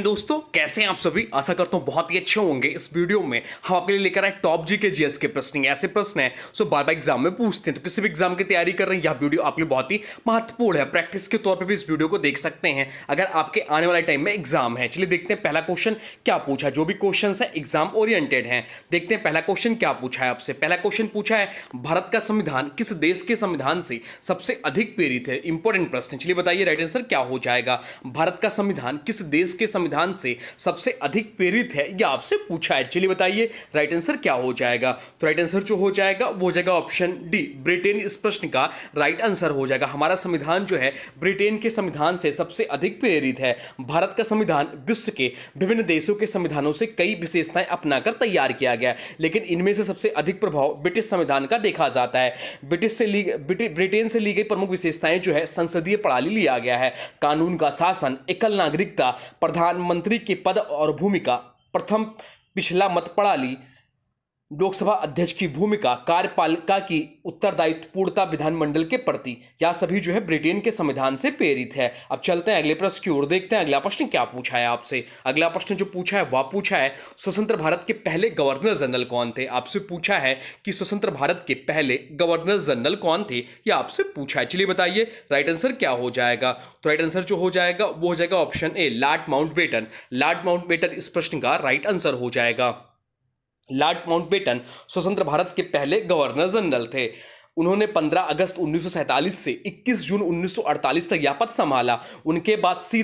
दोस्तों, कैसे हैं आप सभी। आशा करता हूं बहुत ही अच्छे होंगे। इस वीडियो में हम आपके लिए लेकर आए टॉप जी के जीएस के प्रश्न। ऐसे प्रश्न हैं जो बार बार एग्जाम में पूछते हैं, तो किसी भी एग्जाम की तैयारी कर रहे हैं, यह वीडियो आपके लिए बहुत ही महत्वपूर्ण है। प्रैक्टिस के तौर पर भी इस वीडियो को देख सकते हैं अगर आपके आने वाले टाइम में एग्जाम है। चलिए देखते हैं पहला क्वेश्चन क्या पूछा। जो भी क्वेश्चन है एग्जाम ओरिएंटेड है। देखते हैं पहला क्वेश्चन क्या पूछा है आपसे। पहला क्वेश्चन पूछा है भारत का संविधान किस देश के संविधान से सबसे अधिक प्रेरित है। इंपॉर्टेंट प्रश्न। चलिए बताइए राइट आंसर क्या हो जाएगा। भारत का संविधान किस देश के संविधान से सबसे अधिक प्रेरित है, यह आपसे पूछा है। चलिए बताइए राइट आंसर क्या हो जाएगा। तो राइट आंसर जो हो जाएगा वो हो जाएगा ऑप्शन डी, ब्रिटेन। इस प्रश्न का राइट आंसर हो जाएगा। हमारा संविधान जो है ब्रिटेन के संविधान से सबसे अधिक प्रेरित है। भारत का संविधान विश्व के विभिन्न देशों के संविधानों से कई विशेषताएं अपनाकर तैयार किया गया है, लेकिन इनमें से सबसे अधिक प्रभाव ब्रिटिश संविधान का देखा जाता है। ब्रिटेन से ली गई प्रमुख विशेषताएं जो है संसदीय प्रणाली लिया गया है, कानून का शासन, एकल नागरिकता, प्रधानमंत्री के पद और भूमिका, प्रथम पिछला मत प्रणाली, लोकसभा अध्यक्ष की भूमिका, कार्यपालिका की उत्तरदायित्व, पूर्णता विधानमंडल के प्रति, यह सभी जो है ब्रिटेन के संविधान से प्रेरित है। अब चलते हैं अगले प्रश्न की ओर। देखते हैं अगला प्रश्न क्या पूछा है आपसे। अगला प्रश्न जो पूछा है वह पूछा है स्वतंत्र भारत के पहले गवर्नर जनरल कौन थे। आपसे पूछा है कि स्वतंत्र भारत के पहले गवर्नर जनरल कौन थे, यह आपसे पूछा है। चलिए बताइए राइट आंसर क्या हो जाएगा। तो राइट आंसर जो हो जाएगा वो हो जाएगा option A, Lord Mountbatten. Lord Mountbatten इस प्रश्न का राइट आंसर हो जाएगा। लॉर्ड माउंटबेटन स्वतंत्र भारत के पहले गवर्नर जनरल थे। उन्होंने 15 अगस्त 1947 से 21 जून 1948 तक यह पद संभाला। उनके बाद सी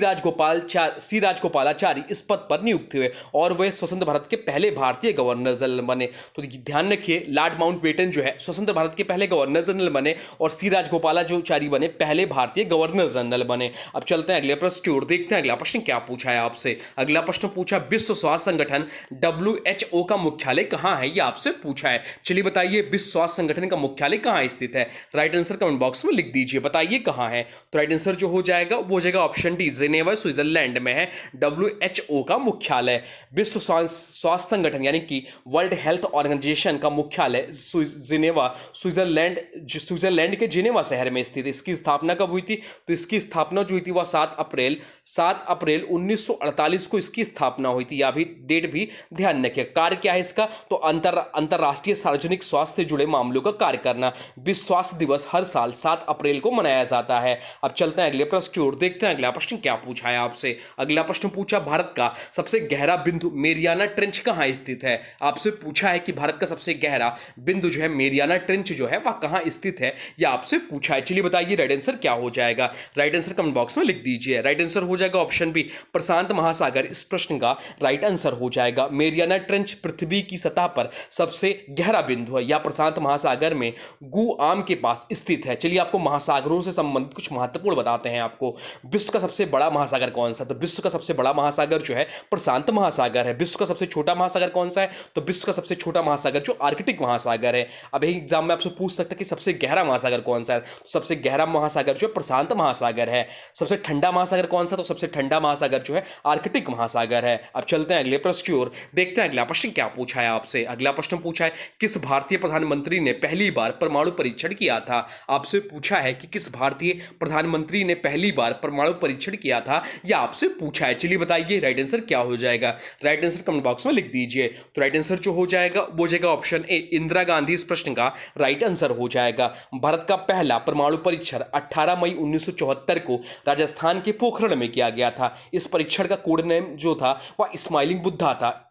राजगोपालाचारी इस पद पर नियुक्त हुए और वे स्वतंत्र भारत के पहले भारतीय गवर्नर जनरल बने। तो ध्यान रखिए, लॉर्ड माउंटबेटन जो है स्वतंत्र भारत के पहले गवर्नर जनरल बने और सी राजगोपालाचारी बने पहले भारतीय गवर्नर जनरल बने। अब चलते हैं अगले प्रश्न की ओर। देखते हैं अगला प्रश्न क्या पूछा है आपसे। अगला प्रश्न पूछा विश्व स्वास्थ्य संगठन WHO का मुख्यालय कहां है, यह आपसे पूछा है। चलिए बताइए विश्व स्वास्थ्य संगठन का मुख्यालय कहां स्थित है। राइट आंसर कमेंट बॉक्स में लिख दीजिए, बताइए कहां है। तो राइट आंसर जो हो जाएगा वो हो जाएगा ऑप्शन डी, जिनेवा स्विट्जरलैंड में है WHO का मुख्यालय। विश्व स्वास्थ्य संगठन यानी कि वर्ल्ड हेल्थ ऑर्गेनाइजेशन का मुख्यालय जिनेवा स्विट्जरलैंड के जिनेवा शहर में स्थित है। इसकी स्थापना कब हुई थी? तो इसकी स्थापना जो हुई थी वह 7 अप्रैल 1948 को इसकी स्थापना हुई थी। यह भी डेट भी ध्यान रखिए। कार्य क्या है इसका? तो अंतरराष्ट्रीय सार्वजनिक स्वास्थ्य से जुड़े मामलों का कार्य करना। विश्व स्वास्थ्य दिवस हर साल 7 अप्रैल को मनाया जाता है। अब चलते हैं अगले प्रश्न की ओर। देखते हैं अगला प्रश्न क्या पूछा है आपसे। अगला प्रश्न पूछा भारत का सबसे गहरा बिंदु मेरियाना ट्रेंच कहां स्थित है। आपसे पूछा है कि भारत का सबसे गहरा बिंदु जो है मेरियाना ट्रेंच जो है वह कहां स्थित है, यह आपसे पूछा है। चलिए बताइए राइट आंसर क्या हो जाएगा। राइट आंसर कमेंट बॉक्स में लिख दीजिए। राइट आंसर हो जाएगा ऑप्शन बी, प्रशांत महासागर। इस प्रश्न का राइट आंसर हो जाएगा। मेरियाना ट्रेंच पृथ्वी की सतह पर सबसे गहरा बिंदु है। यह प्रशांत महासागर में गुआम के पास स्थित है। चलिए आपको महासागरों से संबंधित कुछ महत्वपूर्ण बताते हैं आपको। विश्व का सबसे बड़ा महासागर कौन सा? तो विश्व का सबसे बड़ा महासागर जो है प्रशांत महासागर है। विश्व का सबसे छोटा महासागर कौन सा है? तो विश्व का सबसे छोटा महासागर जो आर्कटिक महासागर है। अब एक एग्जाम में आपसे पूछ सकता है कि सबसे गहरा महासागर कौन सा है। तो सबसे गहरा महासागर जो है प्रशांत महासागर है। सबसे ठंडा महासागर कौन सा? तो सबसे ठंडा महासागर जो है आर्कटिक महासागर है। अब चलते हैं अगले प्रश्न की ओर। देखते हैं अगला प्रश्न क्या पूछा है आपसे। अगला प्रश्न पूछा है किस भारतीय प्रधानमंत्री ने पहली बार परमाणु परीक्षण किया था। आपसे पूछा है कि किस भारतीय प्रधानमंत्री ने पहली बार परमाणु परीक्षण किया था, यह आपसे पूछा है। चलिए बताइए राइट आंसर क्या हो जाएगा। राइट आंसर कमेंट बॉक्स में लिख दीजिए। तो राइट आंसर जो हो जाएगा वो हो जाएगा ऑप्शन ए, इंदिरा गांधी। इस प्रश्न का राइट आंसर हो जाएगा। भारत का पहला परमाणु परीक्षण 18 मई 1974 को राजस्थान के पोखरण में किया गया था। इस परीक्षण का कोड नेम जो था वह स्माइलिंग बुद्धा था।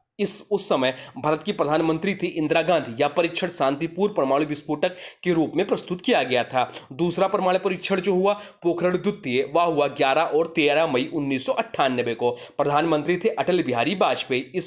उस समय भारत की प्रधानमंत्री थी इंदिरा गांधी। यह परीक्षण शांतिपूर्ण परमाणु विस्फोटक के रूप में प्रस्तुत किया गया था। दूसरा परमाणु परीक्षण जो हुआ पोखरण द्वितीय, वह हुआ 11 और 13 मई 1998 को। प्रधानमंत्री थे अटल बिहारी वाजपेयी।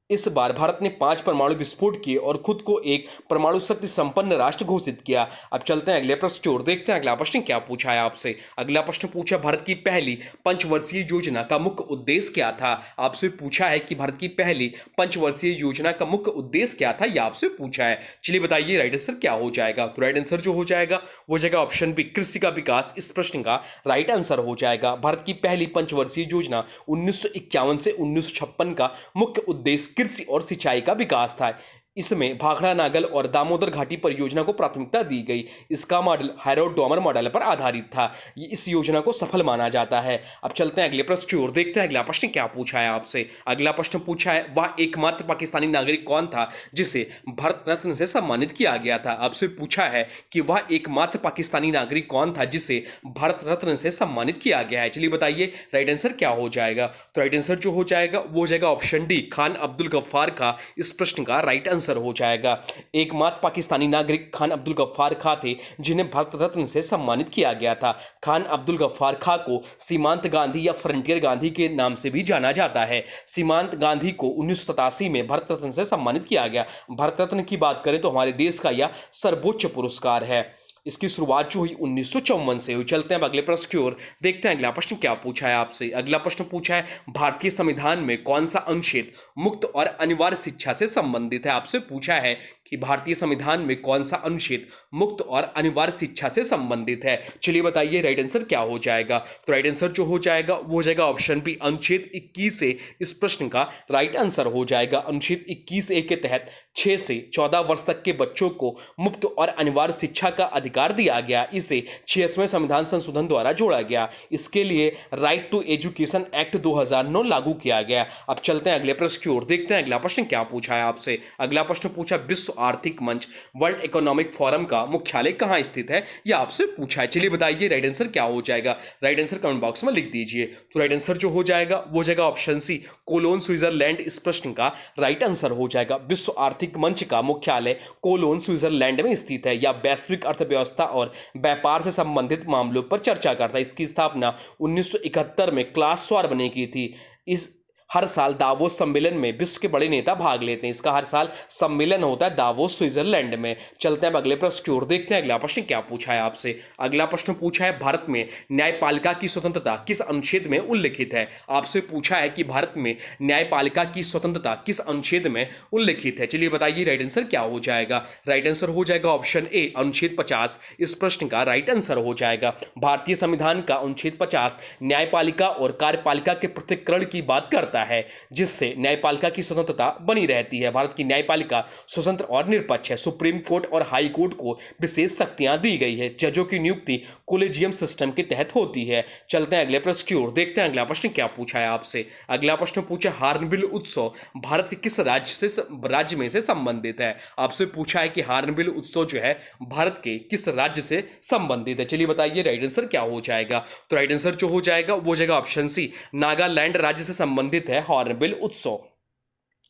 इस बार भारत ने 5 परमाणु विस्फोट किए और खुद को एक परमाणु शक्ति संपन्न राष्ट्र घोषित किया। अब चलते हैं अगले प्रश्न की ओर। देखते हैं अगला प्रश्न क्या पूछा है आपसे। अगला प्रश्न पूछा भारत की पहली पंचवर्षीय योजना का मुख्य उद्देश्य क्या था। आपसे पूछा है कि भारत की पहली पंचवर्षीय योजना का मुख्य उद्देश्य क्या था, यह आपसे पूछा है। चलिए बताइए राइट आंसर क्या हो जाएगा। तो राइट आंसर जो हो जाएगा वो जाएगा ऑप्शन बी, कृषि का विकास। इस प्रश्न का राइट आंसर हो जाएगा। भारत की पहली पंचवर्षीय योजना 1951 से 1956 का मुख्य उद्देश्य कृषि और सिंचाई का विकास था। इसमें भाखड़ा नागल और दामोदर घाटी परियोजना को प्राथमिकता दी गई। इसका मॉडल हैरोल्ड डॉमर मॉडल पर आधारित था। इस योजना को सफल माना जाता है। अब चलते हैं अगले प्रश्न की ओर, देखते हैं अगला प्रश्न क्या पूछा है आपसे। अगला प्रश्न पूछा है, वह एकमात्र पाकिस्तानी नागरिक कौन था जिसे भारत रत्न से सम्मानित किया गया था। आपसे पूछा है कि वह एकमात्र पाकिस्तानी नागरिक कौन था जिसे भारत रत्न से सम्मानित किया गया है। चलिए बताइए राइट आंसर क्या हो जाएगा। तो राइट आंसर जो हो जाएगा वो हो जाएगा ऑप्शन डी, खान अब्दुल गफ्फार का इस प्रश्न का राइट आंसर हो जाएगा। एकमात्र पाकिस्तानी नागरिक खान अब्दुल गफ्फार खां थे जिन्हें भारत रत्न से सम्मानित किया गया था। खान अब्दुल गफ्फार खां को सीमांत गांधी या फ्रंटियर गांधी के नाम से भी जाना जाता है। सीमांत गांधी को 1987 में भारत रत्न से सम्मानित किया गया। भारत रत्न की बात करें तो हमारे देश का यह सर्वोच्च पुरस्कार है। इसकी शुरुआत जो हुई 1954 से हुई। चलते हैं अब अगले प्रश्न की ओर, देखते हैं अगला प्रश्न क्या पूछा है आपसे। अगला प्रश्न पूछा है, भारतीय संविधान में कौन सा अनुच्छेद मुक्त और अनिवार्य शिक्षा से संबंधित है। आपसे पूछा है कि भारतीय संविधान में कौन सा अनुच्छेद मुक्त और अनिवार्य शिक्षा से संबंधित है। चलिए बताइए राइट आंसर क्या हो जाएगा। तो राइट आंसर जो हो जाएगा वो हो जाएगा ऑप्शन बी, अनुच्छेद 21 से इस प्रश्न का राइट आंसर हो जाएगा। अनुच्छेद 21A के तहत 6 से 14 वर्ष तक के बच्चों को मुक्त और अनिवार्य शिक्षा का अधिकार दिया गया। इसे 66वें संविधान संशोधन द्वारा जोड़ा गया। इसके लिए राइट टू एजुकेशन एक्ट 2009 लागू किया गया। अब चलते हैं अगले प्रश्न की ओर, देखते हैं अगला प्रश्न क्या पूछा है आपसे। अगला प्रश्न पूछा, विश्व आर्थिक मंच वर्ल्ड इकोनॉमिक फोरम का मुख्यालय कहां स्थित है, यह आपसे पूछा है। चलिए बताइए राइट आंसर क्या हो जाएगा। राइट आंसर कमेंट बॉक्स में लिख दीजिए। तो राइट आंसर जो हो जाएगा वो हो जाएगा ऑप्शन सी, कोलोन स्विट्जरलैंड इस प्रश्न का राइट आंसर हो जाएगा। विश्व आर्थिक मंच का मुख्यालय कोलोन स्विट्जरलैंड में स्थित है। यह वैश्विक अर्थव्यवस्था और व्यापार से संबंधित मामलों पर चर्चा करता है। इसकी स्थापना 1971 में क्लास श्वाब ने की थी। इस हर साल दावोस सम्मेलन में विश्व के बड़े नेता भाग लेते हैं। इसका हर साल सम्मेलन होता है दावोस स्विट्जरलैंड में। चलते हैं अब अगले प्रश्न की ओर, देखते हैं अगला प्रश्न क्या पूछा है आपसे। अगला प्रश्न पूछा है, भारत में न्यायपालिका की स्वतंत्रता किस अनुच्छेद में उल्लिखित है। आपसे पूछा है कि भारत में न्यायपालिका की स्वतंत्रता किस अनुच्छेद में उल्लिखित है। चलिए बताइए राइट आंसर क्या हो जाएगा। राइट आंसर हो जाएगा ऑप्शन ए, अनुच्छेद 50 इस प्रश्न का राइट आंसर हो जाएगा। भारतीय संविधान का अनुच्छेद 50 न्यायपालिका और कार्यपालिका के पृथक्करण की बात करता है, जिससे न्यायपालिका की स्वतंत्रता बनी रहती है। भारत की न्यायपालिका स्वतंत्र और निष्पक्ष है। सुप्रीम कोर्ट और हाई कोर्ट को विशेष शक्तियां दी गई है। जजों की नियुक्ति कोलेजियम सिस्टम के तहत होती है। चलते हैं अगले प्रश्न की ओर, देखते हैं अगला प्रश्न क्या पूछा है आपसे। अगला प्रश्न पूछा, हार्नबिल उत्सव भारत के किस राज्य में से संबंधित है। आपसे पूछा है कि हार्नबिल उत्सव जो है भारत के किस राज्य से संबंधित है। चलिए बताइए राइट आंसर क्या हो जाएगा। तो राइट आंसर जो हो जाएगा वो हो जाएगा ऑप्शन सी, नागालैंड राज्य से संबंधित है हॉर्नबिल उत्सव।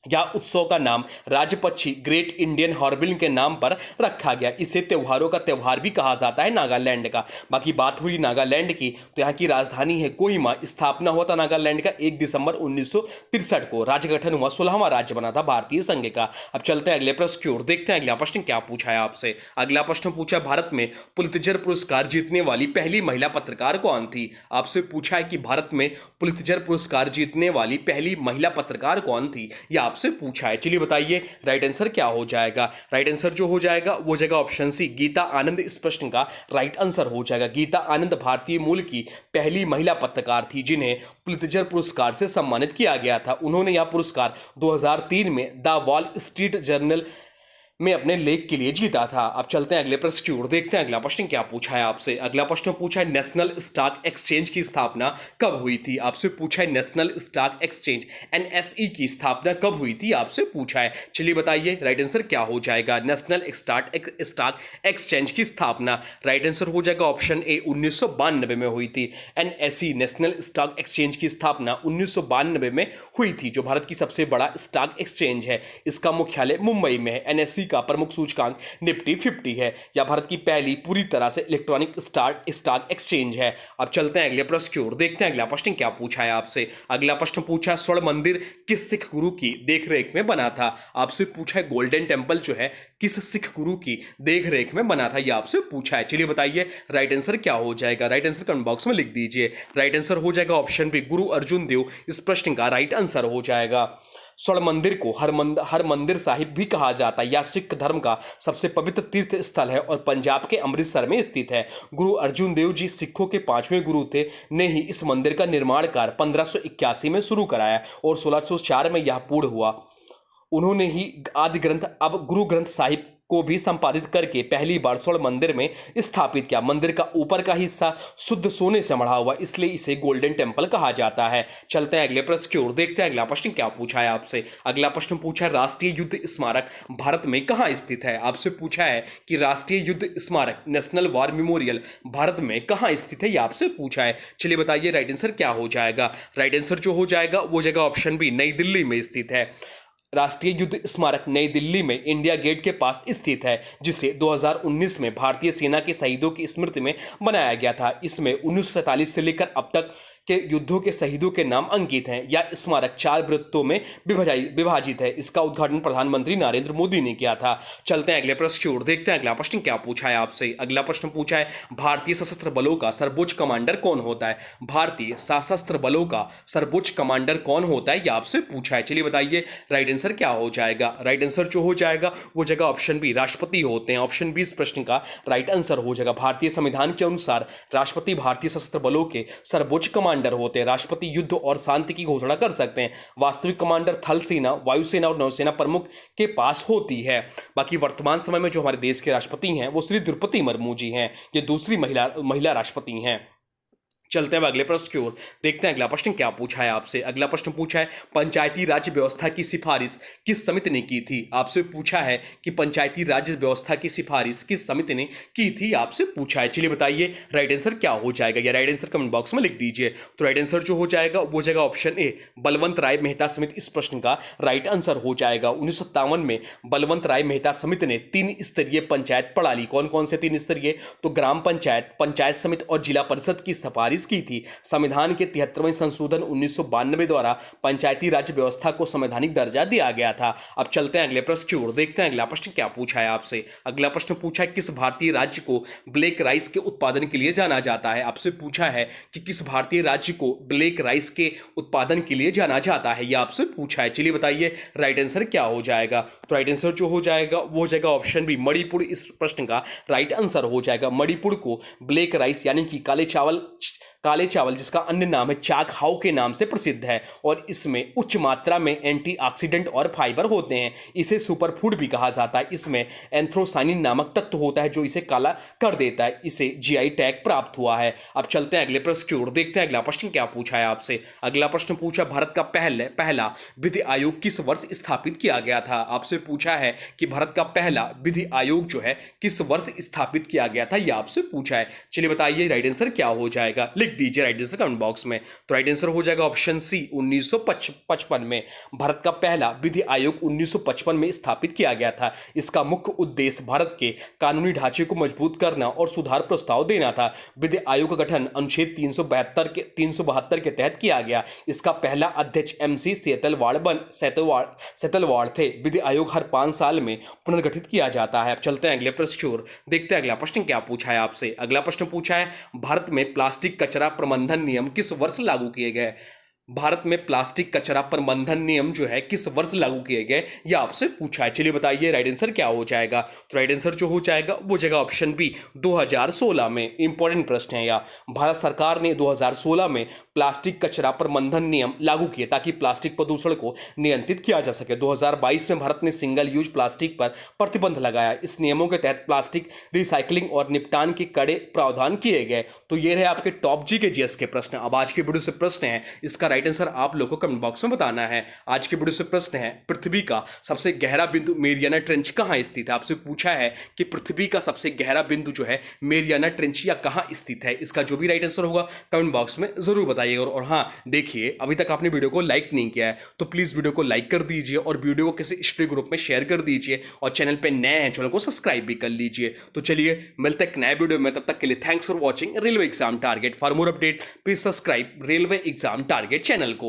यह उत्सव का नाम राजपक्षी ग्रेट इंडियन हॉर्नबिल के नाम पर रखा गया। इसे त्योहारों का त्योहार भी कहा जाता है नागालैंड का। बाकी बात हुई नागालैंड की, तो यहाँ की राजधानी है कोहिमा। स्थापना हुआ था नागालैंड का 1 दिसंबर 1963 को। राज्य गठन हुआ, 16वां राज्य बना था भारतीय संघ का। अब चलते हैं अगले प्रश्न की ओर, देखते हैं अगला प्रश्न क्या पूछा है आपसे। अगला प्रश्न पूछा, भारत में पुलित्जर पुरस्कार जीतने वाली पहली महिला पत्रकार कौन थी। आपसे पूछा है कि भारत में पुलित्जर पुरस्कार जीतने वाली पहली महिला पत्रकार कौन थी, या आपसे पूछा है। चलिए बताइए राइट आंसर क्या हो जाएगा। राइट आंसर जो हो जाएगा वो हो जाएगा ऑप्शन सी, गीता आनंद इस प्रश्न का राइट आंसर हो जाएगा। गीता आनंद भारतीय मूल की पहली महिला पत्रकार थी जिन्हें पुलित्जर पुरस्कार से सम्मानित किया गया था। उन्होंने यह पुरस्कार 2003 में द वॉल स्ट्रीट जर्नल में अपने लेख के लिए जीता था। अब चलते हैं अगले प्रश्न की ओर, देखते हैं अगला प्रश्न क्या पूछा है आपसे। अगला प्रश्न पूछा है, नेशनल स्टॉक एक्सचेंज की स्थापना कब हुई थी। आपसे पूछा है नेशनल स्टॉक एक्सचेंज NSE की स्थापना कब हुई थी, आपसे पूछा है। चलिए बताइए राइट आंसर क्या हो जाएगा। नेशनल स्टॉक एक्सचेंज की स्थापना राइट आंसर हो जाएगा ऑप्शन ए, 1992 में हुई थी। NSE नेशनल स्टॉक एक्सचेंज की स्थापना 1992 में हुई थी, जो भारत की सबसे बड़ा स्टॉक एक्सचेंज है। इसका मुख्यालय मुंबई में है। NSE का प्रमुख सूचकांक निफ्टी 50 है। यह भारत की पहली पूरी तरह से इलेक्ट्रॉनिक स्टॉक एक्सचेंज है। अब चलते हैं अगले प्रश्न की ओर, देखते हैं अगला प्रश्न क्या पूछा है आपसे। अगला प्रश्न पूछा, स्वर्ण मंदिर किस सिख गुरु की देखरेख में बना था। आपसे पूछा है गोल्डन टेंपल जो है किस सिख गुरु की देखरेख में बना था, यह आपसे पूछा है। चलिए बताइए राइट आंसर क्या हो जाएगा। राइट आंसर कमेंट बॉक्स में लिख दीजिए। राइट आंसर हो जाएगा ऑप्शन बी, गुरु अर्जुन देव इस प्रश्न का राइट आंसर हो जाएगा। स्वर्ण मंदिर को हरमंदिर साहिब भी कहा जाता है। यह सिख धर्म का सबसे पवित्र तीर्थ स्थल है और पंजाब के अमृतसर में स्थित है। गुरु अर्जुन देव जी सिखों के 5वें गुरु थे, ने ही इस मंदिर का निर्माण कार्य 1581 में शुरू कराया और 1604 में यह पूर्ण हुआ। उन्होंने ही आदि ग्रंथ अब गुरु ग्रंथ साहिब को भी संपादित करके पहली बार स्वर्ण मंदिर में स्थापित किया। मंदिर का ऊपर का हिस्सा शुद्ध सोने से मढ़ा हुआ, इसलिए इसे गोल्डन टेम्पल कहा जाता है। चलते हैं अगले प्रश्न की ओर, देखते हैं अगला प्रश्न क्या पूछा है आपसे। अगला प्रश्न पूछा है राष्ट्रीय युद्ध स्मारक भारत में कहाँ स्थित है। आपसे पूछा है कि राष्ट्रीय युद्ध स्मारक नेशनल वॉर मेमोरियल भारत में कहाँ स्थित है, ये आपसे पूछा है। चलिए बताइए राइट आंसर क्या हो जाएगा। राइट आंसर जो हो जाएगा वो जगह ऑप्शन बी नई दिल्ली में स्थित है। राष्ट्रीय युद्ध स्मारक नई दिल्ली में इंडिया गेट के पास स्थित है, जिसे 2019 में भारतीय सेना के शहीदों की स्मृति में बनाया गया था। इसमें 1947 से लेकर अब तक के युद्धों के शहीदों के नाम अंकित हैं। यह स्मारक 4 वृत्तों में विभाजित है। इसका उद्घाटन प्रधानमंत्री नरेंद्र मोदी ने किया था। चलते हैं अगले प्रश्न की ओर, देखते हैं अगला प्रश्न क्या पूछा है आपसे। अगला प्रश्न पूछा है भारतीय सशस्त्र बलों का सर्वोच्च कमांडर कौन होता है। भारतीय सशस्त्र बलों का सर्वोच्च कमांडर कौन होता है, यह आपसे पूछा है। चलिए बताइए राइट आंसर क्या हो जाएगा। राइट आंसर जो हो जाएगा वो जगह ऑप्शन बी राष्ट्रपति होते हैं। ऑप्शन बी इस प्रश्न का राइट आंसर हो जाएगा। भारतीय संविधान के अनुसार राष्ट्रपति भारतीय सशस्त्र बलों के सर्वोच्च कमांडर होते हैं। राष्ट्रपति युद्ध और शांति की घोषणा कर सकते हैं। वास्तविक कमांडर थल सेना, वायुसेना और नौसेना प्रमुख के पास होती है। बाकी वर्तमान समय में जो हमारे देश के राष्ट्रपति हैं वो श्री द्रौपदी मुर्मू जी हैं। ये दूसरी महिला राष्ट्रपति हैं। चलते हैं अगले प्रश्न की ओर, देखते हैं अगला प्रश्न क्या पूछा है आपसे। अगला प्रश्न पूछा है पंचायती राज व्यवस्था की सिफारिश किस समिति ने की थी। आपसे पूछा है कि पंचायती राज व्यवस्था की सिफारिश किस समिति ने की थी, आपसे पूछा है। चलिए बताइए राइट आंसर क्या हो जाएगा, या राइट आंसर कमेंट बॉक्स में लिख दीजिए। तो राइट आंसर जो हो जाएगा वो जगह ऑप्शन ए बलवंत राय मेहता समिति इस प्रश्न का राइट आंसर हो जाएगा। 1957 में बलवंत राय मेहता समिति ने 3 स्तरीय पंचायत प्रणाली, कौन कौन से 3 स्तरीय, तो ग्राम पंचायत, पंचायत समिति और जिला परिषद की सिफारिश की थी। संविधान के 73वें संशोधन 1992 द्वारा पंचायती राज व्यवस्था को संवैधानिक दर्जा दिया गया था। अब चलते हैं अगले प्रश्न की ओर, देखते हैं अगला प्रश्न क्या पूछा है आपसे। अगला प्रश्न पूछा है किस भारतीय राज्य को ब्लैक राइस के उत्पादन के लिए जाना जाता है। आपसे पूछा है कि किस भारतीय राज्य को ब्लैक राइस के उत्पादन के लिए जाना जाता है, यह आपसे पूछा है। चलिए बताइए राइट आंसर क्या हो जाएगा। तो राइट आंसर जो हो जाएगा वो जगह ऑप्शन बी मणिपुर इस प्रश्न का राइट आंसर हो जाएगा। मणिपुर को ब्लैक राइस यानी कि काले चावल जिसका अन्य नाम है चाक हाउ के नाम से प्रसिद्ध है, और इसमें उच्च मात्रा में एंटीऑक्सीडेंट और फाइबर होते हैं। इसे सुपरफूड भी कहा जाता है। इसमें एंथ्रोसाइनिन नामक तत्व होता है जो इसे काला कर देता है। इसे जीआई टैग प्राप्त हुआ है। अब चलते हैं अगले प्रश्न की ओर, देखते हैं अगला प्रश्न क्या पूछा है आपसे। अगला प्रश्न पूछा भारत का पहला विधि आयोग किस वर्ष स्थापित किया गया था। आपसे पूछा है कि भारत का पहला विधि आयोग जो है किस वर्ष स्थापित किया गया था, यह आपसे पूछा है। चलिए बताइए राइट आंसर क्या हो जाएगा, लिख दीजिए राइट आंसर कमेंट बॉक्स में। तो राइट आंसर हो जाएगा ऑप्शन सी 1955 में। भारत का पहला विधि आयोग 1955 में स्थापित किया गया था। इसका मुख्य उद्देश्य भारत के कानूनी ढांचे को मजबूत करना और सुधार प्रस्ताव देना था। विधि आयोग का गठन अनुच्छेद 372 के तहत किया गया। इसका पहला अध्यक्ष MC सेतलवाड़ थे। विधि आयोग हर 5 साल में पुनर्गठित किया जाता है। अब चलते हैं अगले प्रश्न की ओर, देखते हैं अगला प्रश्न क्या पूछा है आपसे। अगला प्रश्न पूछा है भारत में प्लास्टिक कचरा प्रबंधन नियम किस वर्ष लागू किए गए। भारत में प्लास्टिक कचरा प्रबंधन नियम जो है किस वर्ष लागू किए गए, यह आपसे पूछा है। चलिए बताइए राइट आंसर क्या हो जाएगा। तो राइट आंसर जो हो जाएगा वो जगह ऑप्शन बी 2016 में। इंपॉर्टेंट प्रश्न है यह। भारत सरकार ने 2016 में प्लास्टिक कचरा प्रबंधन नियम लागू किए ताकि प्लास्टिक प्रदूषण को नियंत्रित किया जा सके। 2022 में भारत ने सिंगल यूज प्लास्टिक पर प्रतिबंध लगाया। इस नियमों के तहत प्लास्टिक रिसाइकलिंग और निपटान के कड़े प्रावधान किए गए। तो ये रहे आपके टॉप जी के जीएस के प्रश्न। अब आज के वीडियो से प्रश्न है, इसका राइट आंसर आप लोगों को कमेंट बॉक्स में बताना है। आज के वीडियो से प्रश्न है पृथ्वी का सबसे गहरा बिंदु मेरियाना ट्रेंच कहां स्थित है। आपसे पूछा है कि पृथ्वी का सबसे गहरा बिंदु जो है मेरियाना ट्रेंच या कहां स्थित है। इसका जो भी राइट आंसर होगा कमेंट बॉक्स में जरूर बताइएगा। और हाँ देखिए, अभी तक आपने वीडियो को लाइक नहीं किया है तो प्लीज वीडियो को लाइक कर दीजिए और वीडियो को किसी स्टडी ग्रुप में शेयर कर दीजिए, और चैनल पे नए हैं चैनल को सब्सक्राइब भी कर लीजिए। तो चलिए मिलते हैं एक नए वीडियो में, तब तक के लिए thanks for watching railway exam target. For more update please subscribe railway exam target channel को।